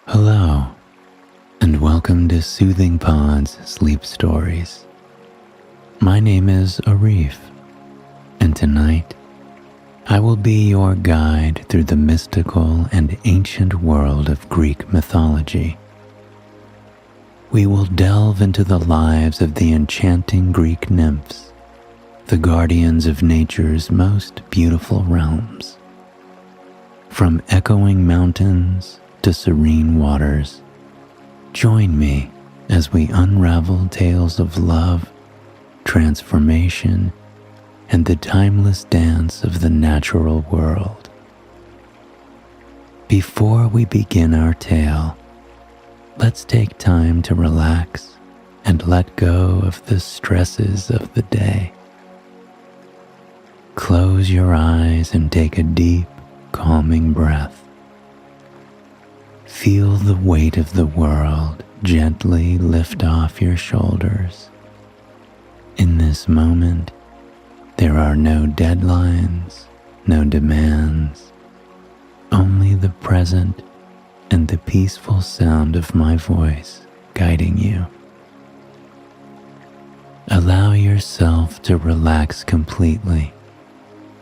Hello, and welcome to Soothing Pod's Sleep Stories. My name is Arif, and tonight I will be your guide through the mystical and ancient world of Greek mythology. We will delve into the lives of the enchanting Greek nymphs, the guardians of nature's most beautiful realms. From echoing mountains to serene waters, join me as we unravel tales of love, transformation, and the timeless dance of the natural world. Before we begin our tale, let's take time to relax and let go of the stresses of the day. Close your eyes and take a deep, calming breath. Feel the weight of the world gently lift off your shoulders. In this moment, there are no deadlines, no demands, only the present and the peaceful sound of my voice guiding you. Allow yourself to relax completely,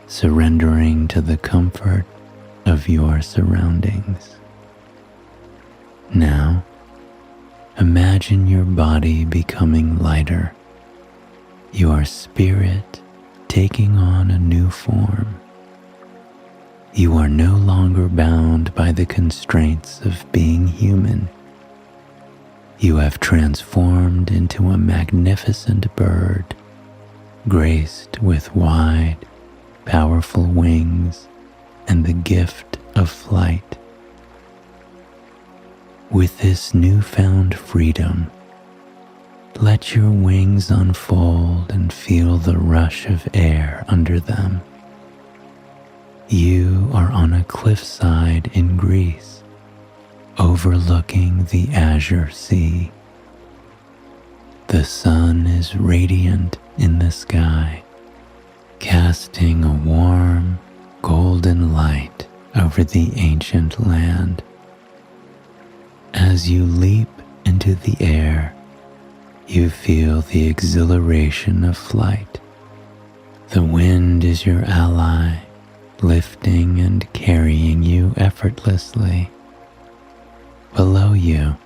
surrendering to the comfort of your surroundings. Now, imagine your body becoming lighter, your spirit taking on a new form. You are no longer bound by the constraints of being human. You have transformed into a magnificent bird, graced with wide, powerful wings and the gift of flight. With this newfound freedom, let your wings unfold and feel the rush of air under them. You are on a cliffside in Greece, overlooking the azure sea. The sun is radiant in the sky, casting a warm, golden light over the ancient land. As you leap into the air, you feel the exhilaration of flight. The wind is your ally, lifting and carrying you effortlessly. Below you,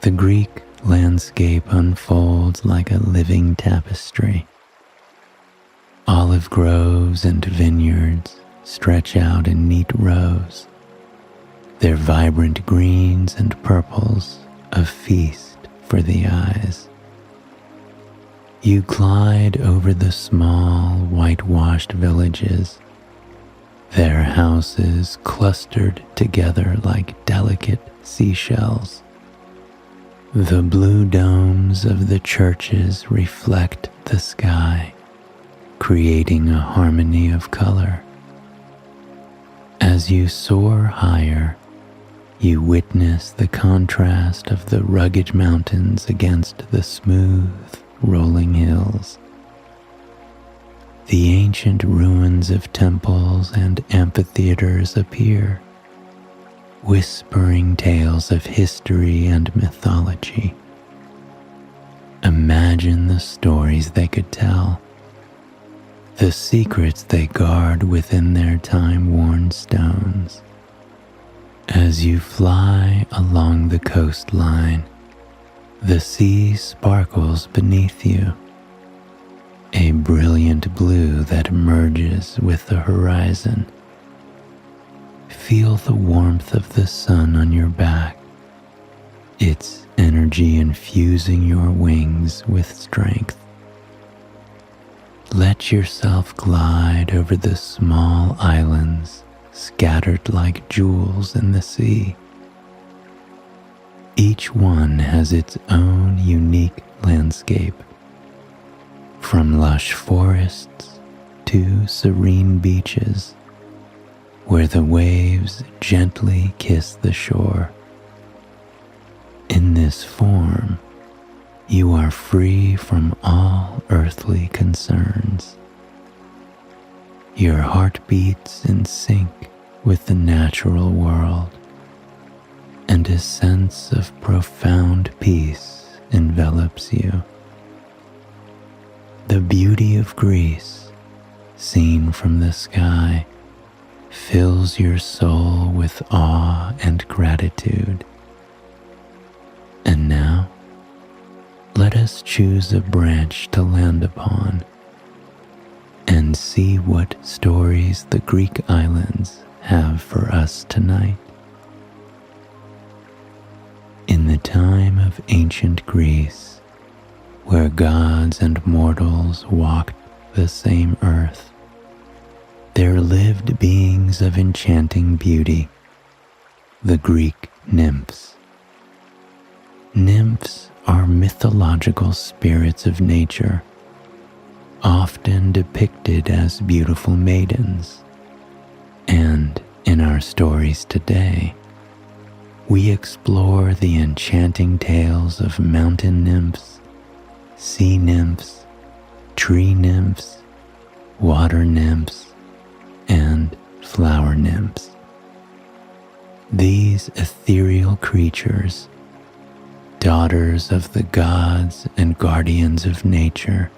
the Greek landscape unfolds like a living tapestry. Olive groves and vineyards stretch out in neat rows, their vibrant greens and purples a feast for the eyes. You glide over the small, whitewashed villages, their houses clustered together like delicate seashells. The blue domes of the churches reflect the sky, creating a harmony of color. As you soar higher, you witness the contrast of the rugged mountains against the smooth, rolling hills. The ancient ruins of temples and amphitheaters appear, whispering tales of history and mythology. Imagine the stories they could tell, the secrets they guard within their time-worn stones. As you fly along the coastline, the sea sparkles beneath you, a brilliant blue that merges with the horizon. Feel the warmth of the sun on your back, its energy infusing your wings with strength. Let yourself glide over the small islands scattered like jewels in the sea. Each one has its own unique landscape, from lush forests to serene beaches where the waves gently kiss the shore. In this form, you are free from all earthly concerns. Your heart beats in sync with the natural world, and a sense of profound peace envelops you. The beauty of Greece, seen from the sky, fills your soul with awe and gratitude. And now, let us choose a branch to land upon and see what stories the Greek islands have for us tonight. In the time of ancient Greece, where gods and mortals walked the same earth, there lived beings of enchanting beauty, the Greek nymphs. Nymphs are mythological spirits of nature, often depicted as beautiful maidens. And in our stories today, we explore the enchanting tales of mountain nymphs, sea nymphs, tree nymphs, water nymphs, and flower nymphs. These ethereal creatures, daughters of the gods and guardians of nature,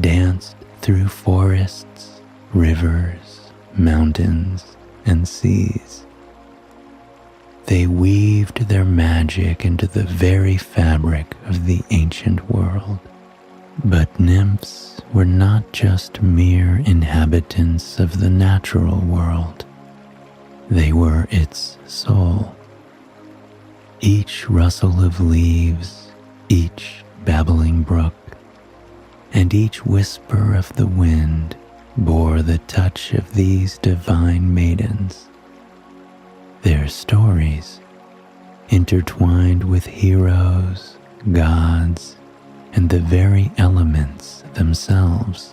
danced through forests, rivers, mountains, and seas. They weaved their magic into the very fabric of the ancient world. But nymphs were not just mere inhabitants of the natural world. They were its soul. Each rustle of leaves, each babbling brook, and each whisper of the wind bore the touch of these divine maidens. Their stories, intertwined with heroes, gods, and the very elements themselves,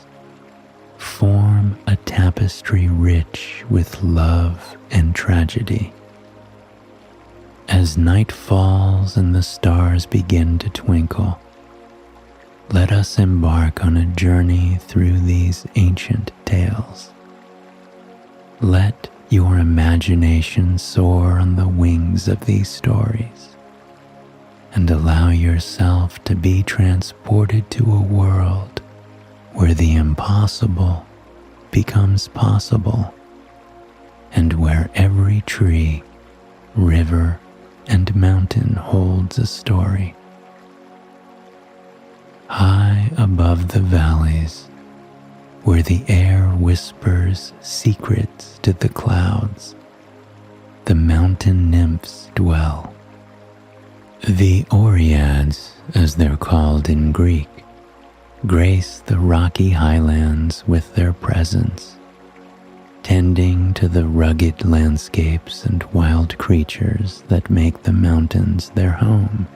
form a tapestry rich with love and tragedy. As night falls and the stars begin to twinkle, let us embark on a journey through these ancient tales. Let your imagination soar on the wings of these stories, and allow yourself to be transported to a world where the impossible becomes possible, and where every tree, river, and mountain holds a story. High above the valleys, where the air whispers secrets to the clouds, the mountain nymphs dwell. The Oreads, as they're called in Greek, grace the rocky highlands with their presence, tending to the rugged landscapes and wild creatures that make the mountains their home.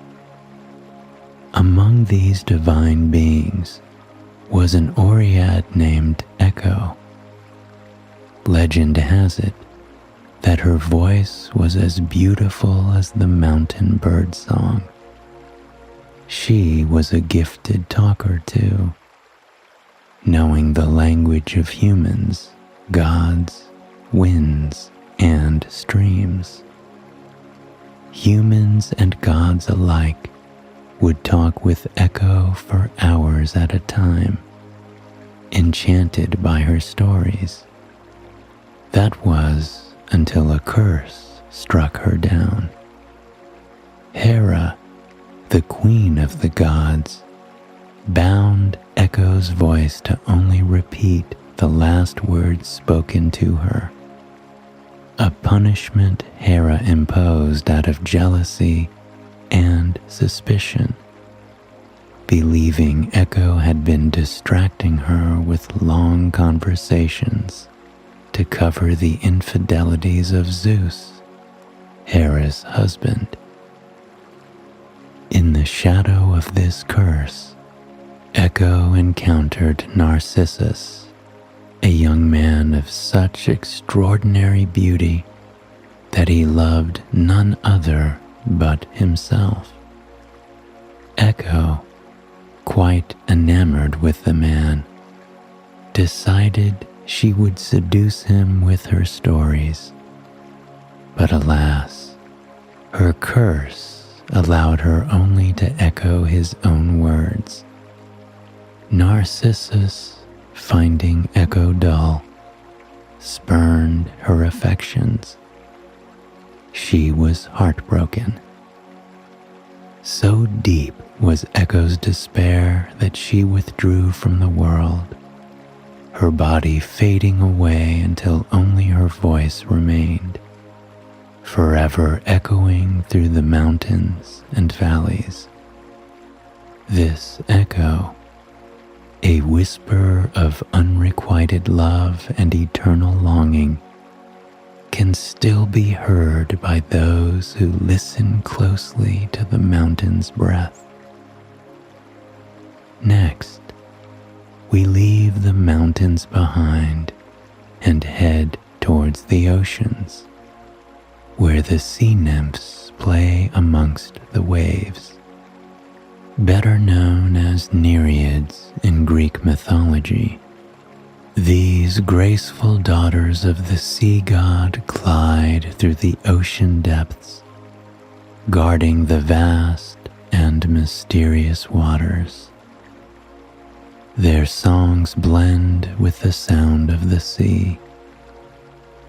Among these divine beings was an Oread named Echo. Legend has it that her voice was as beautiful as the mountain bird song. She was a gifted talker too, knowing the language of humans, gods, winds, and streams. Humans and gods alike would talk with Echo for hours at a time, enchanted by her stories. That was until a curse struck her down. Hera, the queen of the gods, bound Echo's voice to only repeat the last words spoken to her, a punishment Hera imposed out of jealousy and suspicion, believing Echo had been distracting her with long conversations to cover the infidelities of Zeus, Hera's husband. In the shadow of this curse, Echo encountered Narcissus, a young man of such extraordinary beauty that he loved none other but himself. Echo, quite enamored with the man, decided she would seduce him with her stories. But alas, Her curse allowed her only to echo his own words. Narcissus, finding Echo dull, spurned her affections. She was heartbroken. So deep was Echo's despair that she withdrew from the world, her body fading away until only her voice remained, forever echoing through the mountains and valleys. This echo, a whisper of unrequited love and eternal longing, can still be heard by those who listen closely to the mountain's breath. Next, we leave the mountains behind and head towards the oceans, where the sea nymphs play amongst the waves. Better known as Nereids in Greek mythology, these graceful daughters of the sea god glide through the ocean depths, guarding the vast and mysterious waters. Their songs blend with the sound of the sea,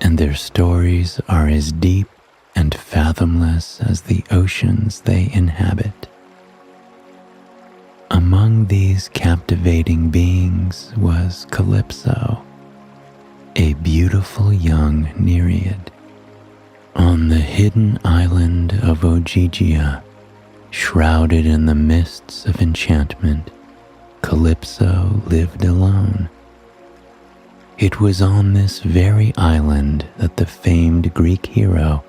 and their stories are as deep and fathomless as the oceans they inhabit. Among these captivating beings was Calypso, a beautiful young Nereid. On the hidden island of Ogygia, shrouded in the mists of enchantment, Calypso lived alone. It was on this very island that the famed Greek hero,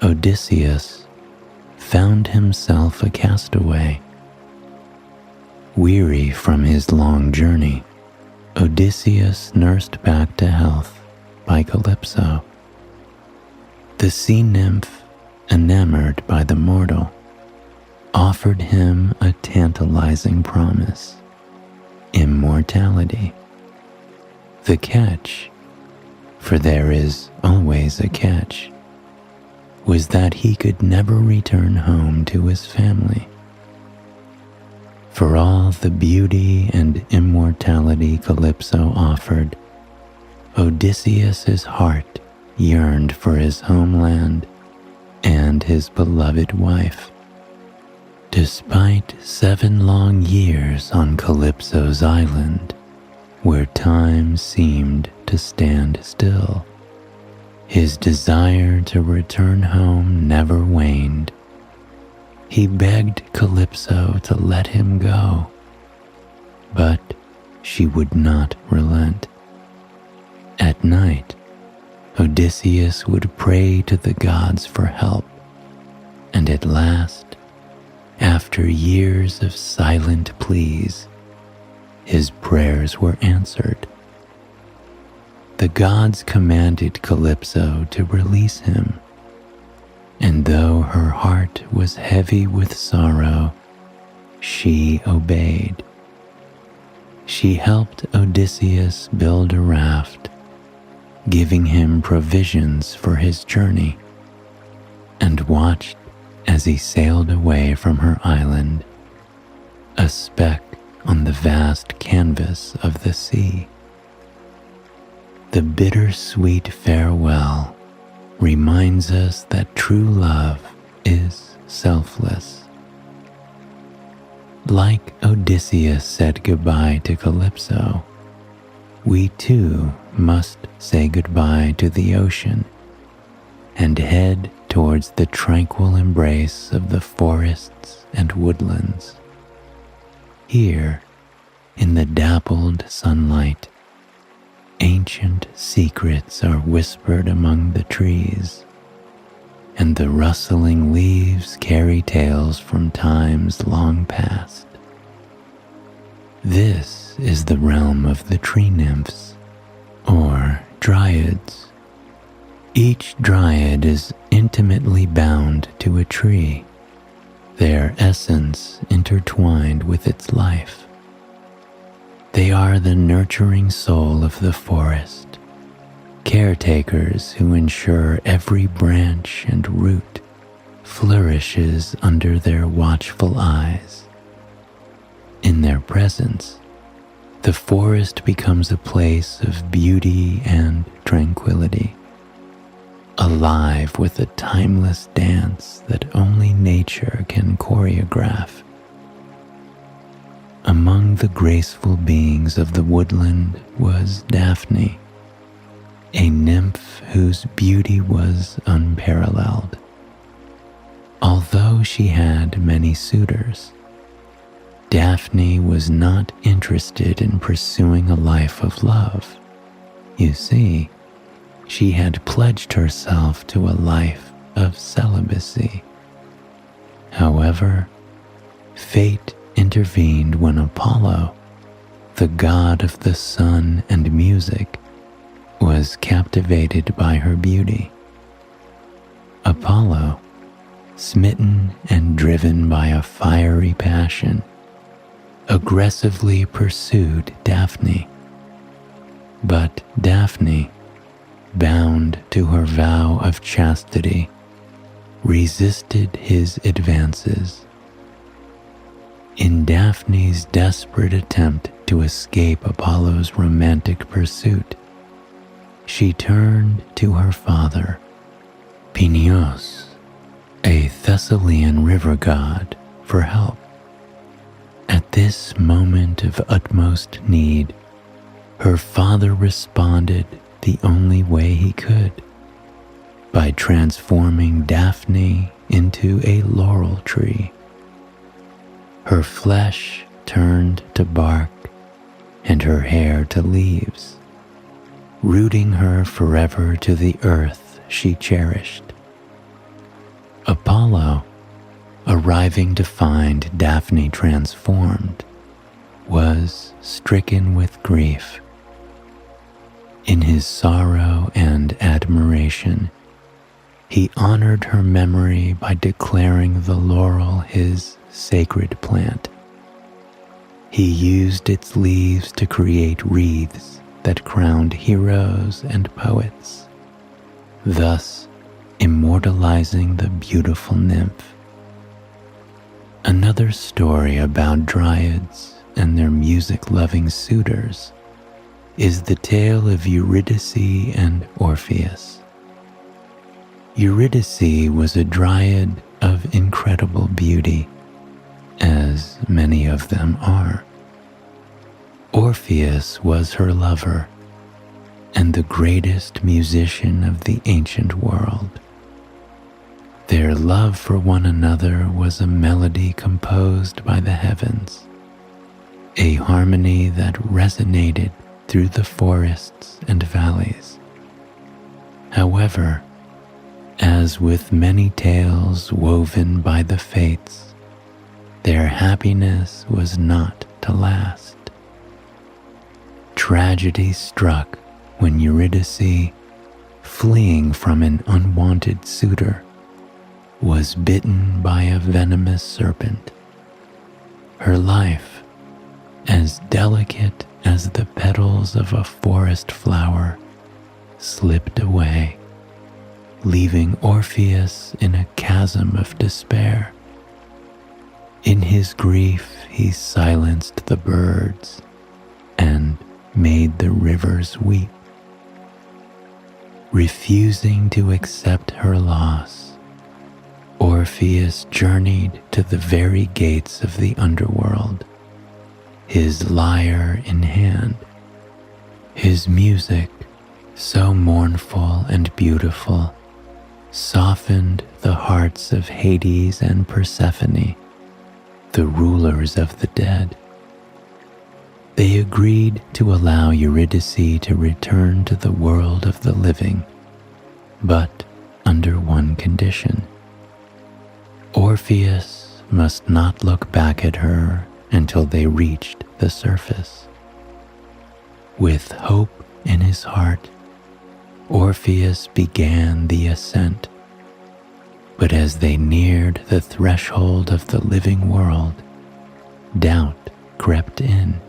Odysseus, found himself a castaway. Weary from his long journey, Odysseus nursed back to health by Calypso. The sea nymph, enamored by the mortal, offered him a tantalizing promise: immortality. The catch, for there is always a catch, was that he could never return home to his family. For all the beauty and immortality Calypso offered, Odysseus's heart yearned for his homeland and his beloved wife. Despite 7 long years on Calypso's island, where time seemed to stand still, his desire to return home never waned. He begged Calypso to let him go, but she would not relent. At night, Odysseus would pray to the gods for help, and at last, after years of silent pleas, his prayers were answered. The gods commanded Calypso to release him, and though her heart was heavy with sorrow, she obeyed. She helped Odysseus build a raft, giving him provisions for his journey, and watched as he sailed away from her island, a speck on the vast canvas of the sea. The bittersweet farewell reminds us that true love is selfless. Like Odysseus said goodbye to Calypso, we too must say goodbye to the ocean and head towards the tranquil embrace of the forests and woodlands. Here, in the dappled sunlight, ancient secrets are whispered among the trees, and the rustling leaves carry tales from times long past. This is the realm of the tree nymphs, or dryads. Each dryad is intimately bound to a tree, their essence intertwined with its life. They are the nurturing soul of the forest, caretakers who ensure every branch and root flourishes under their watchful eyes. In their presence, the forest becomes a place of beauty and tranquility, alive with a timeless dance that only nature can choreograph. Among the graceful beings of the woodland was Daphne, a nymph whose beauty was unparalleled. Although she had many suitors, Daphne was not interested in pursuing a life of love. You see, she had pledged herself to a life of celibacy. However, fate intervened when Apollo, the god of the sun and music, was captivated by her beauty. Apollo, smitten and driven by a fiery passion, aggressively pursued Daphne. But Daphne, bound to her vow of chastity, resisted his advances. In Daphne's desperate attempt to escape Apollo's romantic pursuit, she turned to her father, Peneus, a Thessalian river god, for help. At this moment of utmost need, her father responded the only way he could, by transforming Daphne into a laurel tree. Her flesh turned to bark and her hair to leaves, rooting her forever to the earth she cherished. Apollo, arriving to find Daphne transformed, was stricken with grief. In his sorrow and admiration, he honored her memory by declaring the laurel his sacred plant. He used its leaves to create wreaths that crowned heroes and poets, thus immortalizing the beautiful nymph. Another story about dryads and their music-loving suitors is the tale of Eurydice and Orpheus. Eurydice was a dryad of incredible beauty, as many of them are. Orpheus was her lover and the greatest musician of the ancient world. Their love for one another was a melody composed by the heavens, a harmony that resonated through the forests and valleys. However, as with many tales woven by the fates, their happiness was not to last. Tragedy struck when Eurydice, fleeing from an unwanted suitor, was bitten by a venomous serpent. Her life, as delicate as the petals of a forest flower, slipped away, leaving Orpheus in a chasm of despair. In his grief, he silenced the birds and made the rivers weep. Refusing to accept her loss, Orpheus journeyed to the very gates of the underworld, his lyre in hand. His music, so mournful and beautiful, softened the hearts of Hades and Persephone, the rulers of the dead. They agreed to allow Eurydice to return to the world of the living, but under one condition. Orpheus must not look back at her until they reached the surface. With hope in his heart, Orpheus began the ascent. But as they neared the threshold of the living world, doubt crept in.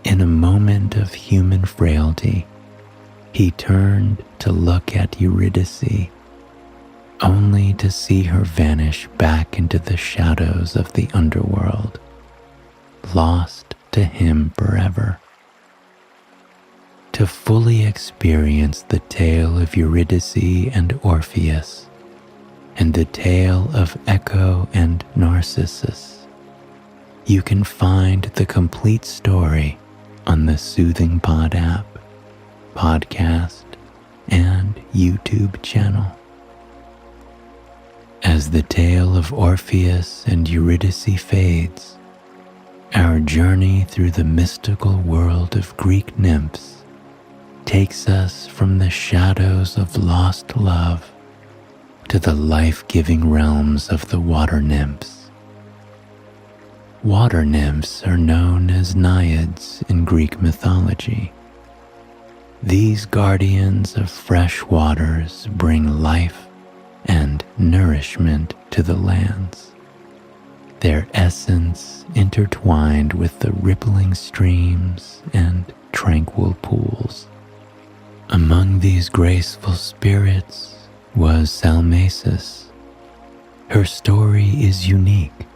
In a moment of human frailty, he turned to look at Eurydice, only to see her vanish back into the shadows of the underworld, lost to him forever. To fully experience the tale of Eurydice and Orpheus, and the tale of Echo and Narcissus, you can find the complete story on the Soothing Pod app, podcast, and YouTube channel. As the tale of Orpheus and Eurydice fades, our journey through the mystical world of Greek nymphs takes us from the shadows of lost love to the life-giving realms of the water nymphs. Water nymphs are known as naiads in Greek mythology. These guardians of fresh waters bring life and nourishment to the lands, their essence intertwined with the rippling streams and tranquil pools. Among these graceful spirits was Salmacis. Her story is unique,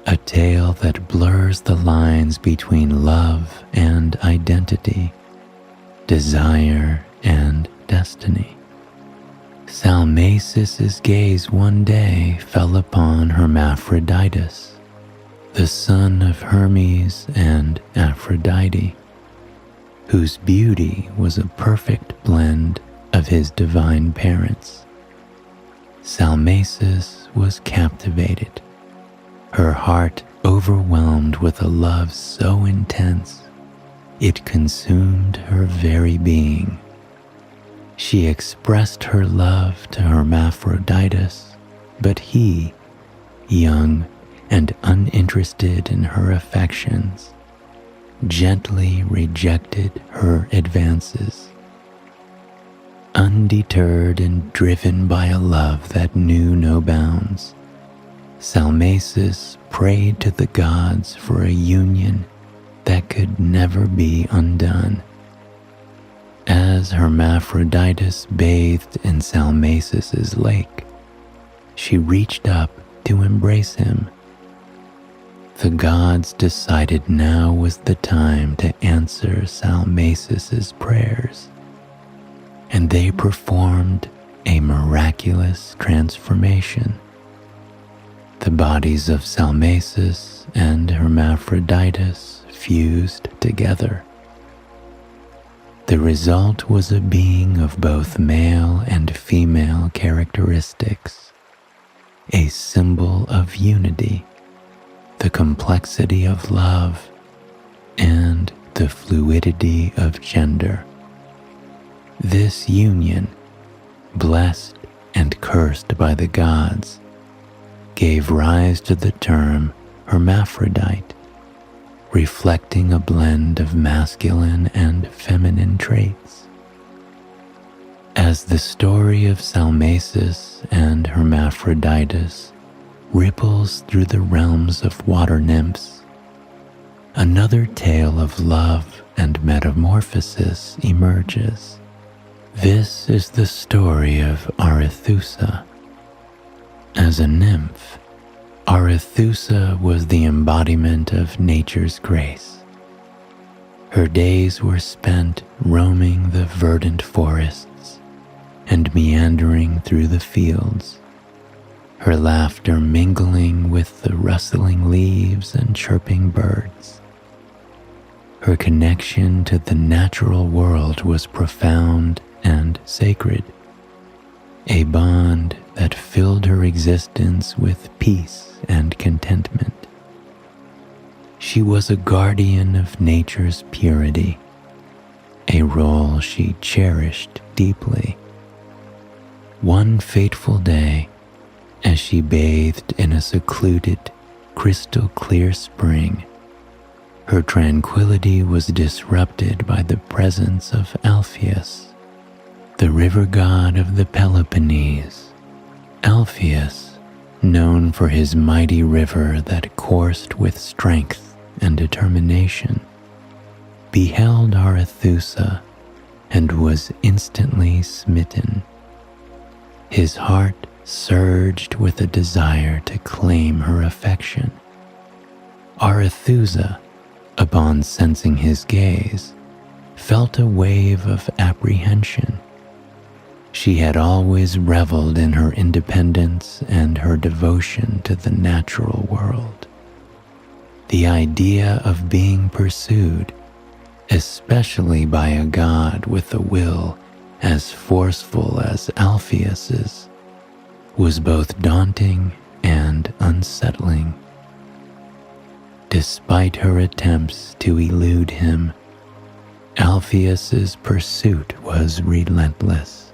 a tale that blurs the lines between love and identity, desire and destiny. Salmacis's gaze one day fell upon Hermaphroditus, the son of Hermes and Aphrodite, whose beauty was a perfect blend of his divine parents. Salmacis was captivated, her heart overwhelmed with a love so intense it consumed her very being. She expressed her love to Hermaphroditus, but he, young and uninterested in her affections, gently rejected her advances. Undeterred and driven by a love that knew no bounds, Salmacis prayed to the gods for a union that could never be undone. As Hermaphroditus bathed in Salmacis's lake, she reached up to embrace him. The gods decided now was the time to answer Salmacis's prayers, and they performed a miraculous transformation. The bodies of Salmacis and Hermaphroditus fused together. The result was a being of both male and female characteristics, a symbol of unity, the complexity of love, and the fluidity of gender. This union, blessed and cursed by the gods, gave rise to the term hermaphrodite, reflecting a blend of masculine and feminine traits. As the story of Salmacis and Hermaphroditus ripples through the realms of water nymphs, another tale of love and metamorphosis emerges. This is the story of Arethusa. As a nymph, Arethusa was the embodiment of nature's grace. Her days were spent roaming the verdant forests and meandering through the fields, her laughter mingling with the rustling leaves and chirping birds. Her connection to the natural world was profound and sacred, a bond that filled her existence with peace and contentment. She was a guardian of nature's purity, a role she cherished deeply. One fateful day, as she bathed in a secluded, crystal-clear spring, her tranquility was disrupted by the presence of Alpheus, the river god of the Peloponnese. Alpheus, known for his mighty river that coursed with strength and determination, beheld Arethusa and was instantly smitten. His heart surged with a desire to claim her affection. Arethusa, upon sensing his gaze, felt a wave of apprehension. She had always reveled in her independence and her devotion to the natural world. The idea of being pursued, especially by a god with a will as forceful as Alpheus's, was both daunting and unsettling. Despite her attempts to elude him, Alpheus's pursuit was relentless.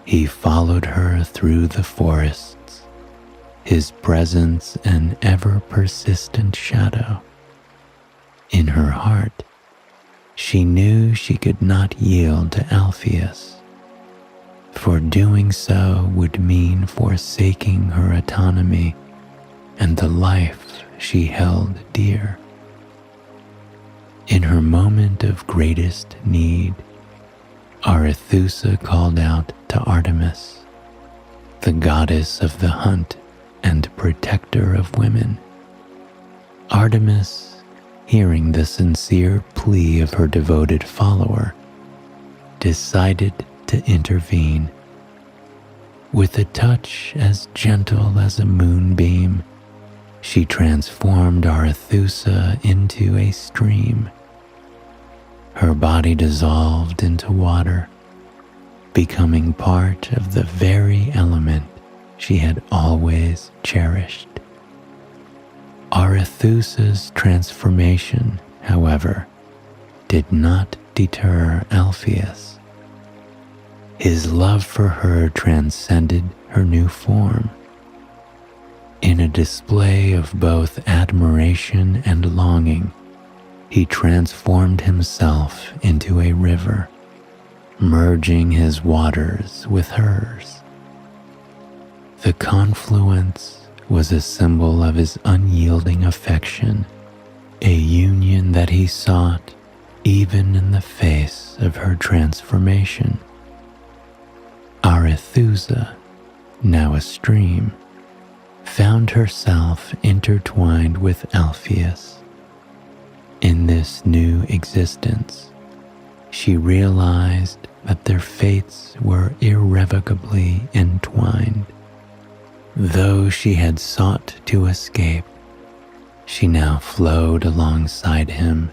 He followed her through the forests, his presence an ever-persistent shadow. In her heart, she knew she could not yield to Alpheus, for doing so would mean forsaking her autonomy and the life she held dear. In her moment of greatest need, Arethusa called out to Artemis, the goddess of the hunt and protector of women. Artemis, hearing the sincere plea of her devoted follower, decided to intervene. With a touch as gentle as a moonbeam, she transformed Arethusa into a stream. Her body dissolved into water, becoming part of the very element she had always cherished. Arethusa's transformation, however, did not deter Alpheus. His love for her transcended her new form. In a display of both admiration and longing, he transformed himself into a river, merging his waters with hers. The confluence was a symbol of his unyielding affection, a union that he sought even in the face of her transformation. Arethusa, now a stream, found herself intertwined with Alpheus. In this new existence, she realized that their fates were irrevocably entwined. Though she had sought to escape, she now flowed alongside him,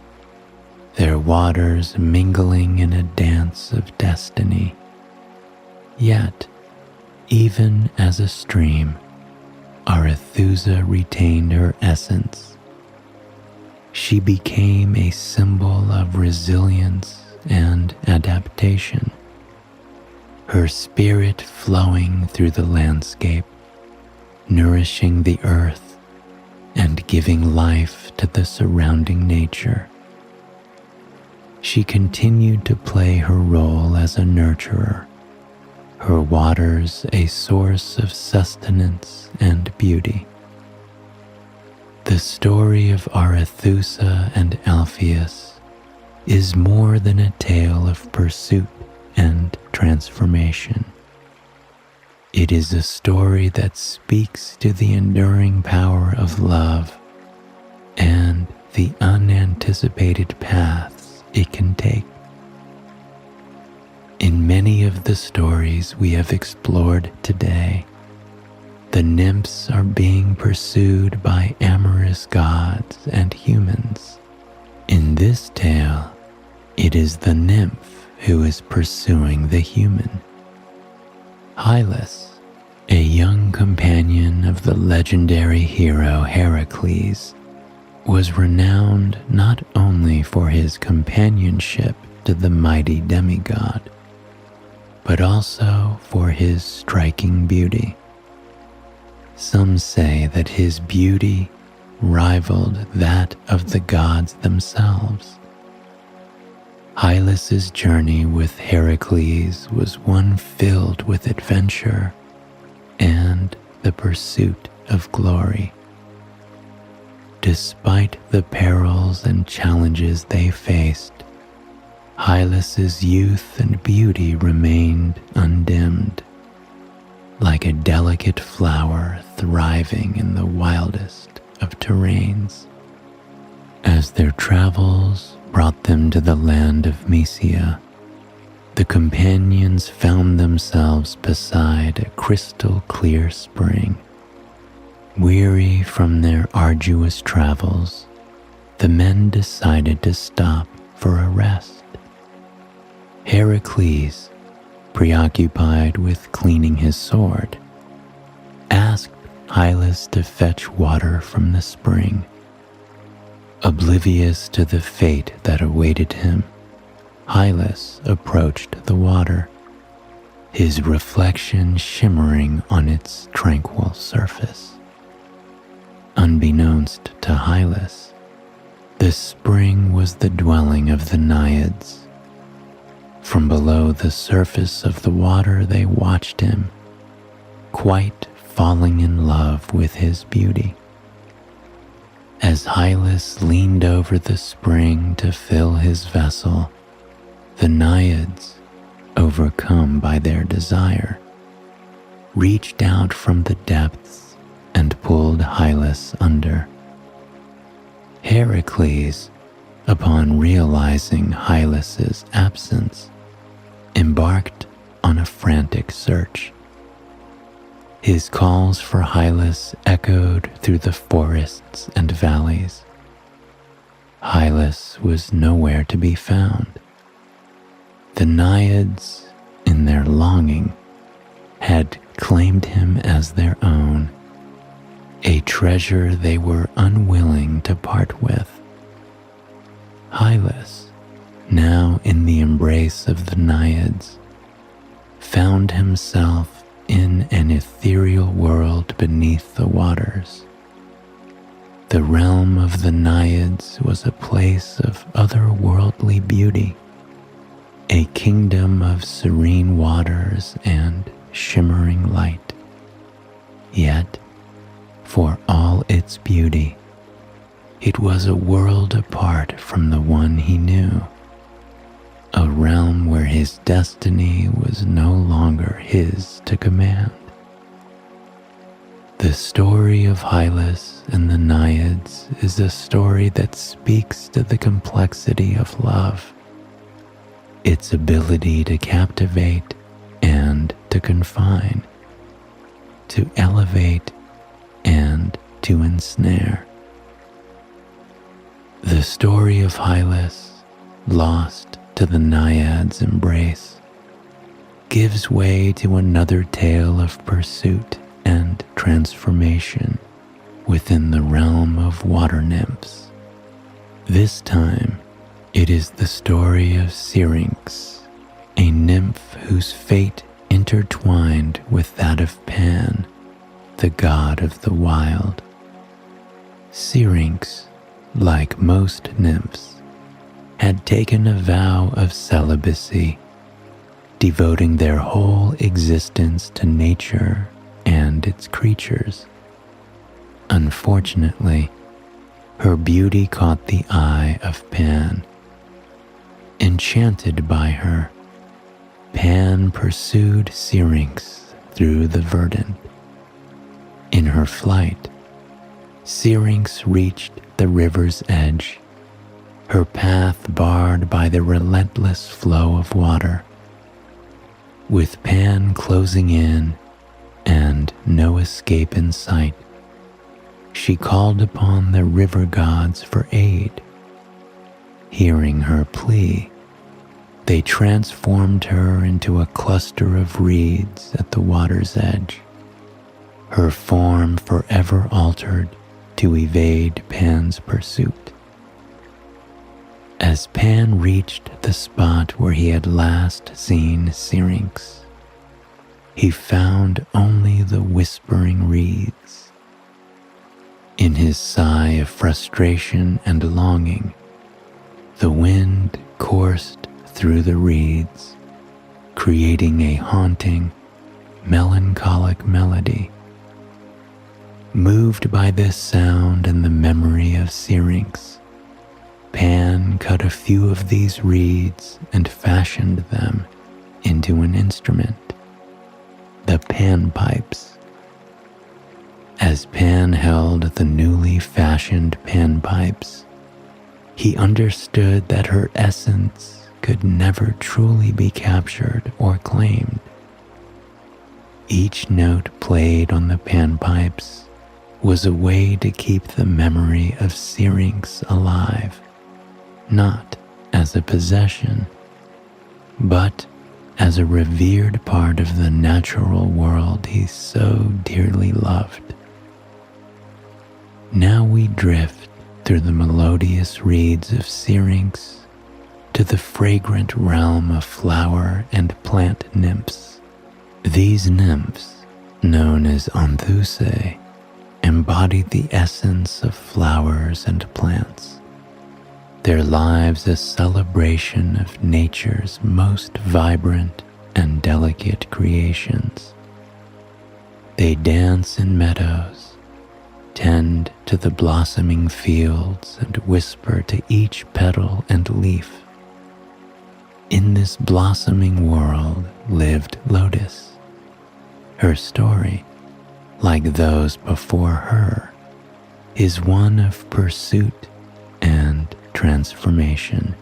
their waters mingling in a dance of destiny. Yet, even as a stream, Arethusa retained her essence. She became a symbol of resilience and adaptation, her spirit flowing through the landscape, nourishing the earth and giving life to the surrounding nature. She continued to play her role as a nurturer, her waters a source of sustenance and beauty. The story of Arethusa and Alpheus is more than a tale of pursuit and transformation. It is a story that speaks to the enduring power of love and the unanticipated paths it can take. In many of the stories we have explored today, the nymphs are being pursued by amorous gods and humans. In this tale, it is the nymph who is pursuing the human. Hylas, a young companion of the legendary hero Heracles, was renowned not only for his companionship to the mighty demigod, but also for his striking beauty. Some say that his beauty rivaled that of the gods themselves. Hylas's journey with Heracles was one filled with adventure and the pursuit of glory. Despite the perils and challenges they faced, Hylas's youth and beauty remained undimmed. like a delicate flower thriving in the wildest of terrains. As their travels brought them to the land of Mysia, the companions found themselves beside a crystal-clear spring. Weary from their arduous travels, the men decided to stop for a rest. Heracles, preoccupied with cleaning his sword, asked Hylas to fetch water from the spring. Oblivious to the fate that awaited him, Hylas approached the water, his reflection shimmering on its tranquil surface. Unbeknownst to Hylas, the spring was the dwelling of the Naiads. From below the surface of the water they watched him, quite falling in love with his beauty. As Hylas leaned over the spring to fill his vessel, the Naiads, overcome by their desire, reached out from the depths and pulled Hylas under. Heracles, upon realizing Hylas's absence, embarked on a frantic search. His calls for Hylas echoed through the forests and valleys. Hylas was nowhere to be found. The Naiads, in their longing, had claimed him as their own, a treasure they were unwilling to part with. Hylas, now in the embrace of the Naiads, found himself in an ethereal world beneath the waters. The realm of the Naiads was a place of otherworldly beauty, a kingdom of serene waters and shimmering light. Yet, for all its beauty, it was a world apart from the one he knew, a realm where his destiny was no longer his to command. The story of Hylas and the Naiads is a story that speaks to the complexity of love, its ability to captivate and to confine, to elevate and to ensnare. The story of Hylas, lost to the Naiads' embrace, gives way to another tale of pursuit and transformation within the realm of water nymphs. This time, it is the story of Syrinx, a nymph whose fate intertwined with that of Pan, the god of the wild. Syrinx, like most nymphs, had taken a vow of celibacy, devoting their whole existence to nature and its creatures. Unfortunately, her beauty caught the eye of Pan. Enchanted by her, Pan pursued Syrinx through the verdant. In her flight, Syrinx reached the river's edge, her path barred by the relentless flow of water. With Pan closing in and no escape in sight, she called upon the river gods for aid. Hearing her plea, they transformed her into a cluster of reeds at the water's edge, her form forever altered to evade Pan's pursuit. As Pan reached the spot where he had last seen Syrinx, he found only the whispering reeds. In his sigh of frustration and longing, the wind coursed through the reeds, creating a haunting, melancholic melody. Moved by this sound and the memory of Syrinx, Pan cut a few of these reeds and fashioned them into an instrument. the panpipes. As Pan held the newly fashioned panpipes, he understood that her essence could never truly be captured or claimed. Each note played on the panpipes was a way to keep the memory of Syrinx alive, not as a possession, but as a revered part of the natural world he so dearly loved. Now we drift through the melodious reeds of Syrinx to the fragrant realm of flower and plant nymphs. These nymphs, known as Anthuse, embodied the essence of flowers and plants, their lives a celebration of nature's most vibrant and delicate creations. They dance in meadows, tend to the blossoming fields, and whisper to each petal and leaf. In this blossoming world lived Lotus. Her story, like those before her, is one of pursuit and transformation.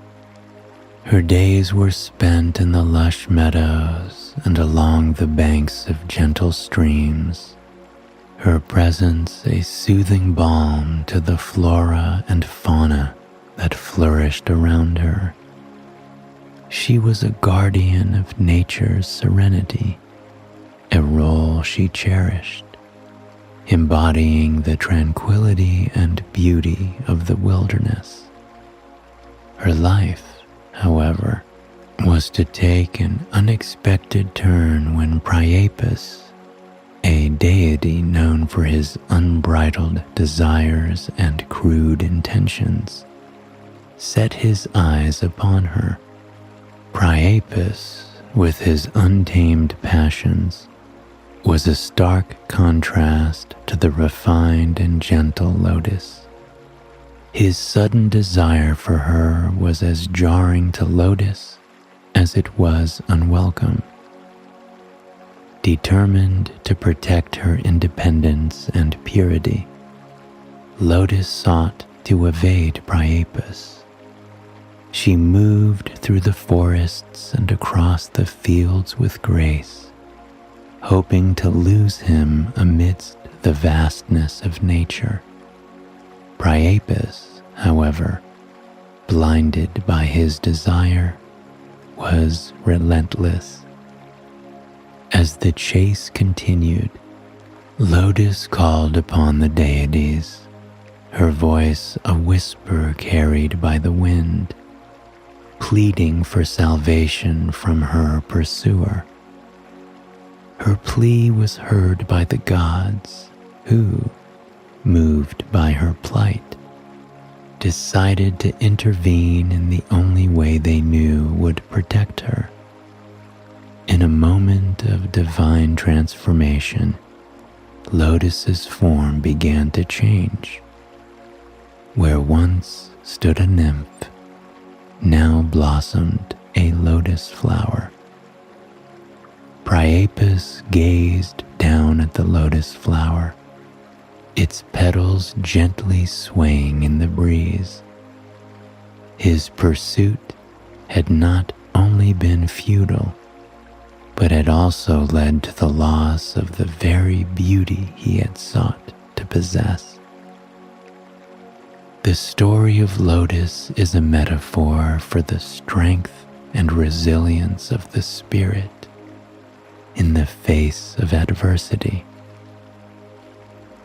Her days were spent in the lush meadows and along the banks of gentle streams, her presence a soothing balm to the flora and fauna that flourished around her. She was a guardian of nature's serenity, a role she cherished, embodying the tranquility and beauty of the wilderness. Her life, however, was to take an unexpected turn when Priapus, a deity known for his unbridled desires and crude intentions, set his eyes upon her. Priapus, with his untamed passions, was a stark contrast to the refined and gentle Lotus. His sudden desire for her was as jarring to Lotus as it was unwelcome. Determined to protect her independence and purity, Lotus sought to evade Priapus. She moved through the forests and across the fields with grace, hoping to lose him amidst the vastness of nature. Priapus, however, blinded by his desire, was relentless. As the chase continued, Lotus called upon the deities, her voice a whisper carried by the wind, pleading for salvation from her pursuer. Her plea was heard by the gods, who, moved by her plight, decided to intervene in the only way they knew would protect her. In a moment of divine transformation, Lotus's form began to change. Where once stood a nymph, now blossomed a lotus flower. Priapus gazed down at the lotus flower, its petals gently swaying in the breeze. His pursuit had not only been futile, but had also led to the loss of the very beauty he had sought to possess. The story of Lotus is a metaphor for the strength and resilience of the spirit in the face of adversity.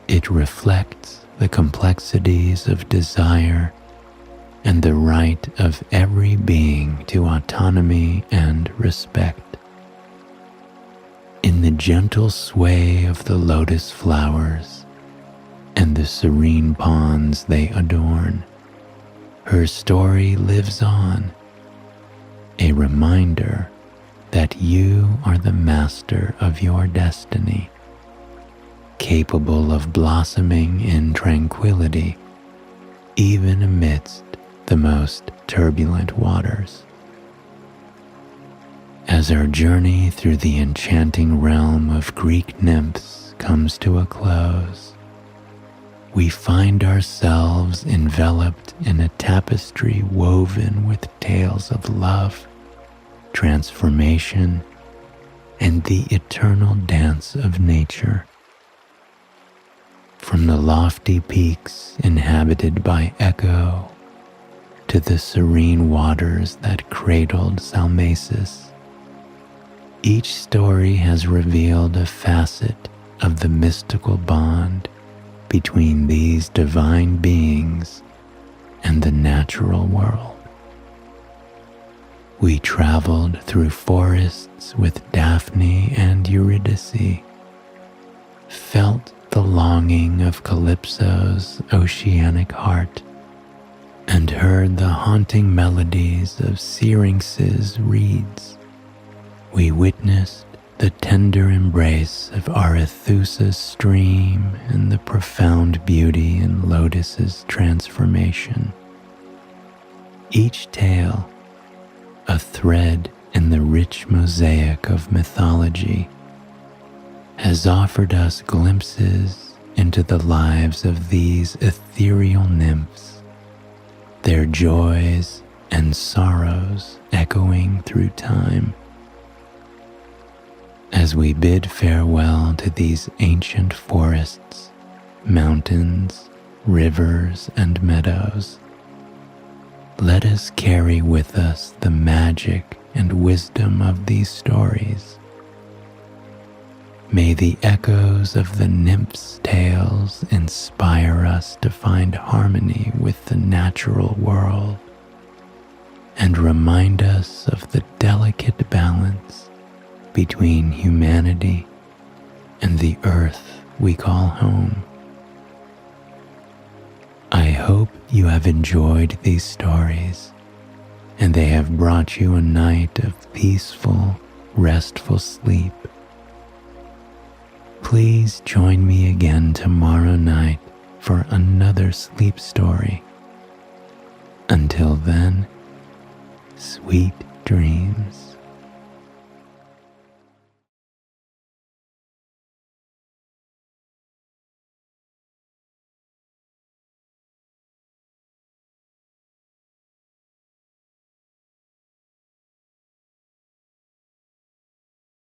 It reflects the complexities of desire and the right of every being to autonomy and respect. In the gentle sway of the lotus flowers and the serene ponds they adorn, her story lives on, a reminder that you are the master of your destiny, capable of blossoming in tranquility, even amidst the most turbulent waters. As our journey through the enchanting realm of Greek nymphs comes to a close, we find ourselves enveloped in a tapestry woven with tales of love, transformation, and the eternal dance of nature. From the lofty peaks inhabited by Echo to the serene waters that cradled Salmacis, each story has revealed a facet of the mystical bond between these divine beings and the natural world. We traveled through forests with Daphne and Eurydice, felt the longing of Calypso's oceanic heart, and heard the haunting melodies of Syrinx's reeds. We witnessed the tender embrace of Arethusa's stream and the profound beauty in Lotus's transformation. Each tale, a thread in the rich mosaic of mythology, has offered us glimpses into the lives of these ethereal nymphs, their joys and sorrows echoing through time. As we bid farewell to these ancient forests, mountains, rivers, and meadows, let us carry with us the magic and wisdom of these stories. May the echoes of the nymphs' tales inspire us to find harmony with the natural world and remind us of the delicate balance between humanity and the earth we call home. I hope you have enjoyed these stories and they have brought you a night of peaceful, restful sleep. Please join me again tomorrow night for another sleep story. Until then, sweet dreams.